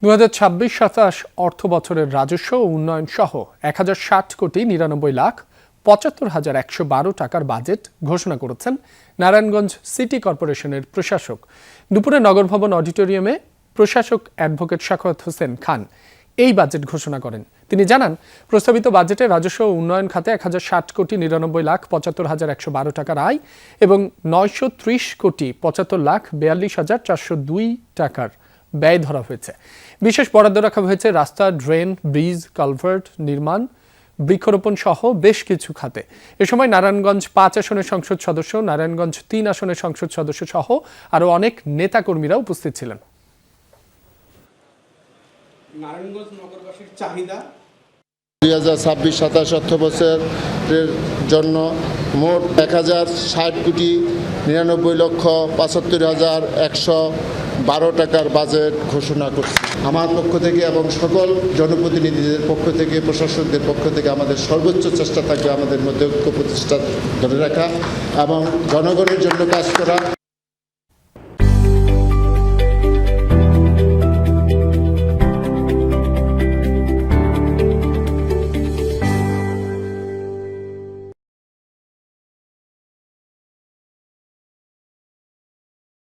২০২৬-২৭ অর্থ বছরের রাজস্ব ও উন্নয়ন সহ ১,০৬,৯৯,৭৫,১১১ টাকার বাজেট ঘোষণা করেছেন নারায়ণগঞ্জ সিটি কর্পোরেশনের প্রশাসক। দুপুরে নগর ভবন অডিটোরিয়ামে প্রশাসক অ্যাডভোকেট সাখাওয়াত হোসেন খান এই বাজেট ঘোষণা করেন। তিনি জানান, প্রস্তাবিত বাজেটে রাজস্ব ও উন্নয়ন খাতে ১,৬০,৯৯,১১২ টাকার আয় এবং ৯৩০,৭৫,৪২,৪০২ টাকার ব্যয় ধরা হয়েছে। বিশেষ বরাদ্দ রাখা হয়েছে রাস্তা, ড্রেন, ব্রিজ, কালভার্ট নির্মাণ, বৃক্ষরোপণ সহ বেশ কিছু খাতে। এ সময় নারায়ণগঞ্জ ৫ আসনের সংসদ সদস্য, নারায়ণগঞ্জ ৩ আসনের সংসদ সদস্য সহ আরও অনেক নেতাকর্মীরা উপস্থিত ছিলেন। নারায়ণগঞ্জ নগরবাসীর চাহিদা ২০২৬-২৭ অর্থ বছরের জন্য মোট ১,৬৯,৯৫,৭৫,১১২ টাকার বাজেট ঘোষণা করছি। আমার পক্ষ থেকে এবং সকল জনপ্রতিনিধিদের পক্ষ থেকে, প্রশাসকদের পক্ষ থেকে আমাদের সর্বোচ্চ চেষ্টা থাকবে আমাদের মধ্যে ঐক্য প্রতিষ্ঠা ধরে রাখা এবং জনগণের জন্য কাজ করা।